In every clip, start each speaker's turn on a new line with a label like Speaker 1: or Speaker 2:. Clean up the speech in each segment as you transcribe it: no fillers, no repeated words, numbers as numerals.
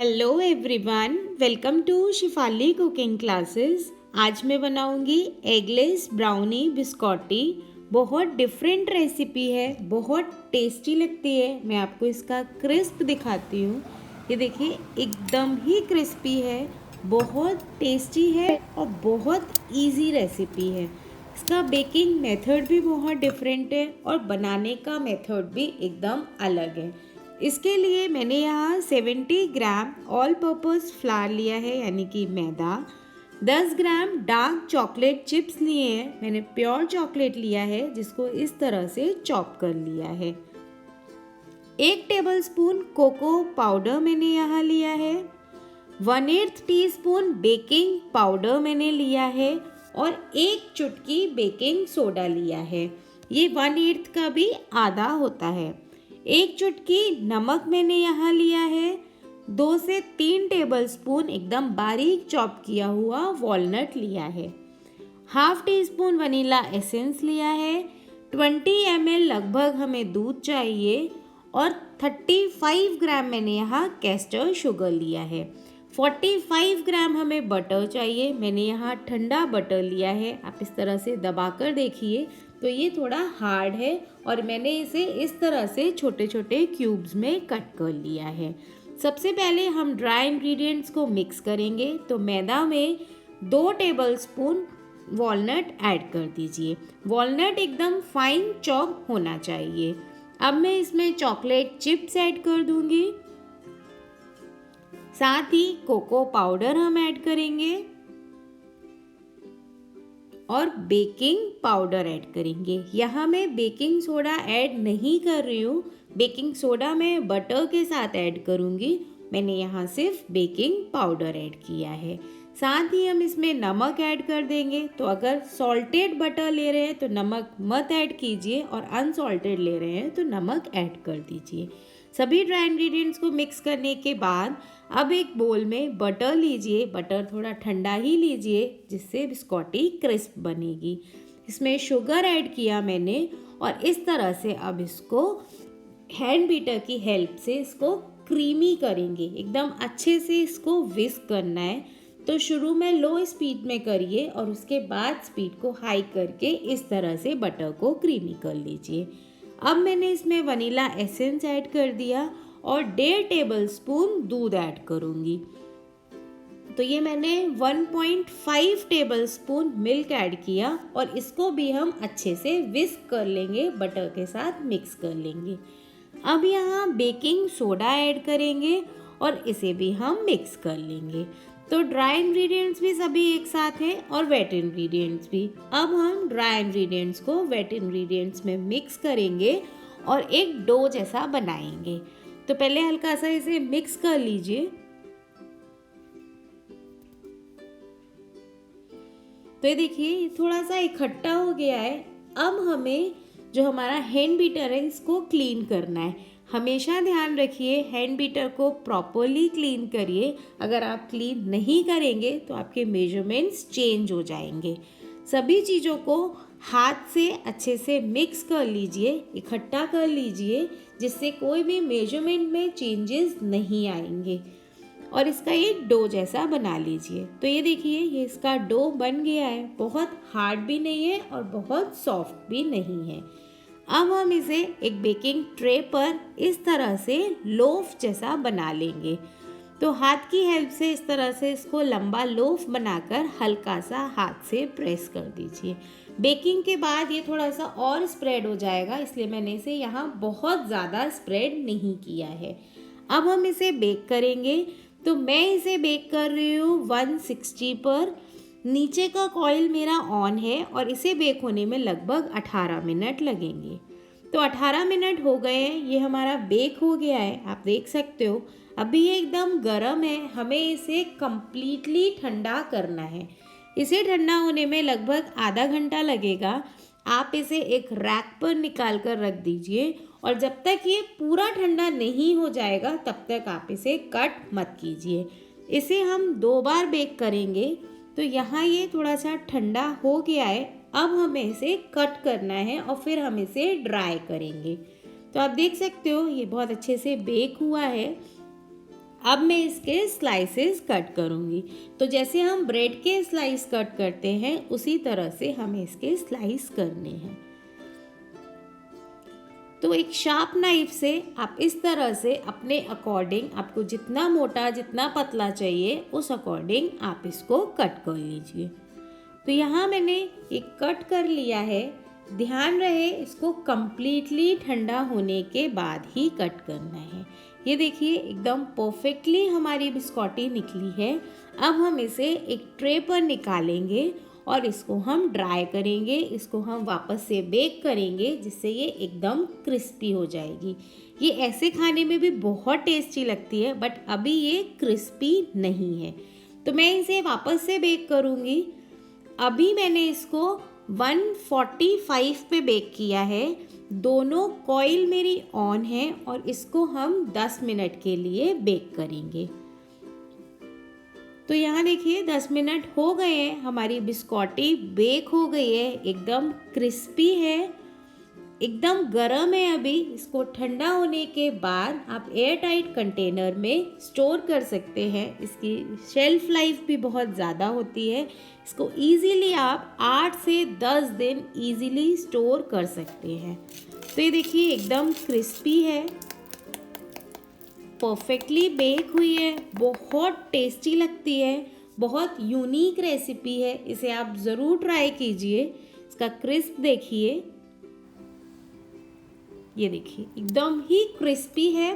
Speaker 1: Hello everyone, welcome to Shifali cooking classes. आज मैं बनाऊंगी एगलेस ब्राउनी बिस्कॉटी। बहुत डिफरेंट रेसिपी है, बहुत टेस्टी लगती है। मैं आपको इसका क्रिस्प दिखाती हूँ। ये देखिए, एकदम ही क्रिस्पी है, बहुत टेस्टी है और बहुत इजी रेसिपी है। इसका बेकिंग मेथड भी बहुत डिफरेंट है और बनाने का मेथड भी एकदम अलग है। इसके लिए मैंने यहाँ 70 ग्राम ऑल पर्पस फ्लावर लिया है, यानी कि मैदा। 10 ग्राम डार्क चॉकलेट चिप्स लिए हैं। मैंने प्योर चॉकलेट लिया है, जिसको इस तरह से चॉप कर लिया है। 1 टेबलस्पून कोको पाउडर मैंने यहाँ लिया है। 1/8 टीस्पून बेकिंग पाउडर मैंने लिया है और 1 चुटकी बेकिंग सोडा लिया है। ये 1/8 का भी आधा होता है। 1 चुटकी नमक मैंने यहाँ लिया है। 2 से 3 टेबलस्पून एकदम बारीक चॉप किया हुआ वॉलनट लिया है। Half tea spoon vanilla essence लिया है। 20 ml लगभग हमें दूध चाहिए और 35 ग्राम मैंने यहाँ कैस्टर शुगर लिया है। 45 ग्राम हमें बटर चाहिए। मैंने यहाँ ठंडा बटर लिया है। आप इस तरह से दबाकर देखिए तो ये थोड़ा हार्ड है और मैंने इसे इस तरह से छोटे छोटे क्यूब्स में कट कर लिया है। सबसे पहले हम ड्राई इंग्रेडिएंट्स को मिक्स करेंगे। तो मैदा में 2 टेबलस्पून वॉलनट ऐड कर दीजिए। वॉलनट एकदम फाइन चॉप होना चाहिए। अब मैं इसमें चॉकलेट चिप्स ऐड कर दूंगी। साथ ही कोको पाउडर हम ऐड करेंगे और बेकिंग पाउडर ऐड करेंगे। यहाँ मैं बेकिंग सोडा ऐड नहीं कर रही हूँ। बेकिंग सोडा मैं बटर के साथ ऐड करूँगी। मैंने यहाँ सिर्फ बेकिंग पाउडर ऐड किया है। साथ ही हम इसमें नमक ऐड कर देंगे। तो अगर सॉल्टेड बटर ले रहे हैं तो नमक मत ऐड कीजिए और अनसॉल्टेड ले रहे हैं तो नमक ऐड कर दीजिए। सभी ड्राई इंग्रेडिएंट्स को मिक्स करने के बाद अब एक बोल में बटर लीजिए। बटर थोड़ा ठंडा ही लीजिए, जिससे बिस्कॉटी क्रिस्प बनेगी। इसमें शुगर ऐड किया मैंने और इस तरह से अब इसको हैंड बीटर की हेल्प से इसको क्रीमी करेंगे। एकदम अच्छे से इसको विस्क करना है। तो शुरू में लो स्पीड में करिए और उसके बाद स्पीड को हाई करके इस तरह से बटर को क्रीमी कर लीजिए। अब मैंने इसमें वनीला एसेंस ऐड कर दिया और 1.5 टेबलस्पून दूध ऐड करूँगी। तो ये मैंने 1.5 टेबलस्पून मिल्क ऐड किया और इसको भी हम अच्छे से विस्क कर लेंगे, बटर के साथ मिक्स कर लेंगे। अब यहाँ बेकिंग सोडा ऐड करेंगे और इसे भी हम मिक्स कर लेंगे। तो ड्राई इंग्रेडिएंट्स भी सभी एक साथ हैं और वेट इंग्रेडिएंट्स भी। अब हम ड्राई इंग्रेडिएंट्स को वेट इंग्रेडिएंट्स में मिक्स करेंगे और एक डो जैसा बनाएंगे। तो पहले हल्का सा इसे मिक्स कर लीजिए। तो ये देखिए, थोड़ा सा इकट्ठा हो गया है। अब हमें जो हमारा हैंड बीटर है इसको क्लीन करना है। हमेशा ध्यान रखिए, हैंड बीटर को प्रॉपरली क्लीन करिए। अगर आप क्लीन नहीं करेंगे तो आपके मेजरमेंट्स चेंज हो जाएंगे। सभी चीज़ों को हाथ से अच्छे से मिक्स कर लीजिए, इकट्ठा कर लीजिए, जिससे कोई भी मेजरमेंट में चेंजेस नहीं आएंगे। और इसका एक डो जैसा बना लीजिए। तो ये देखिए, ये इसका डो बन गया है। बहुत हार्ड भी नहीं है और बहुत सॉफ्ट भी नहीं है। अब हम इसे एक बेकिंग ट्रे पर इस तरह से लोफ जैसा बना लेंगे। तो हाथ की हेल्प से इस तरह से इसको लंबा लोफ बनाकर हल्का सा हाथ से प्रेस कर दीजिए। बेकिंग के बाद ये थोड़ा सा और स्प्रेड हो जाएगा, इसलिए मैंने इसे यहाँ बहुत ज़्यादा स्प्रेड नहीं किया है। अब हम इसे बेक करेंगे। तो मैं इसे बेक कर रही हूँ 160 पर। नीचे का कॉइल मेरा ऑन है और इसे बेक होने में लगभग 18 मिनट लगेंगे। तो 18 मिनट हो गए हैं, ये हमारा बेक हो गया है, आप देख सकते हो। अभी ये एकदम गर्म है, हमें इसे कम्प्लीटली ठंडा करना है। इसे ठंडा होने में लगभग आधा घंटा लगेगा। आप इसे एक रैक पर निकाल कर रख दीजिए और जब तक ये पूरा ठंडा नहीं हो जाएगा तब तक आप इसे कट मत कीजिए। इसे हम 2 बार बेक करेंगे। तो यहाँ ये थोड़ा सा ठंडा हो गया है। अब हमें इसे कट करना है और फिर हम इसे ड्राई करेंगे। तो आप देख सकते हो ये बहुत अच्छे से बेक हुआ है। अब मैं इसके स्लाइसेस कट करूँगी। तो जैसे हम ब्रेड के स्लाइस कट करते हैं उसी तरह से हमें इसके स्लाइस करने हैं। तो एक शार्प नाइफ से आप इस तरह से अपने अकॉर्डिंग, आपको जितना मोटा जितना पतला चाहिए उस अकॉर्डिंग आप इसको कट कर लीजिए। तो यहाँ मैंने एक कट कर लिया है। ध्यान रहे इसको कम्प्लीटली ठंडा होने के बाद ही कट करना है। ये देखिए एकदम परफेक्टली हमारी बिस्कॉटी निकली है। अब हम इसे एक ट्रे पर निकालेंगे और इसको हम ड्राई करेंगे। इसको हम वापस से बेक करेंगे जिससे ये एकदम क्रिस्पी हो जाएगी। ये ऐसे खाने में भी बहुत टेस्टी लगती है, बट अभी ये क्रिस्पी नहीं है। तो मैं इसे वापस से बेक करूँगी। अभी मैंने इसको 145 पे बेक किया है। दोनों कॉइल मेरी ऑन है और इसको हम 10 मिनट के लिए बेक करेंगे। तो यहाँ देखिए 10 मिनट हो गए हैं, हमारी बिस्कॉटी बेक हो गई है, एकदम क्रिस्पी है, एकदम गर्म है। अभी इसको ठंडा होने के बाद आप एयर टाइट कंटेनर में स्टोर कर सकते हैं। इसकी शेल्फ लाइफ भी बहुत ज़्यादा होती है। इसको इजीली आप 8 से 10 दिन इजीली स्टोर कर सकते हैं। तो ये देखिए एकदम क्रिस्पी है, परफेक्टली बेक हुई है, बहुत टेस्टी लगती है, बहुत यूनिक रेसिपी है। इसे आप ज़रूर ट्राई कीजिए। इसका क्रिस्प देखिए, ये देखिए एकदम ही क्रिस्पी है,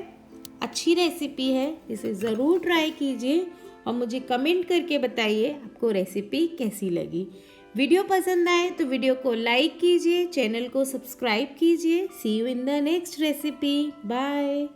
Speaker 1: अच्छी रेसिपी है। इसे ज़रूर ट्राई कीजिए और मुझे कमेंट करके बताइए आपको रेसिपी कैसी लगी। वीडियो पसंद आए तो वीडियो को लाइक कीजिए, चैनल को सब्सक्राइब कीजिए। See you in the next recipe. Bye.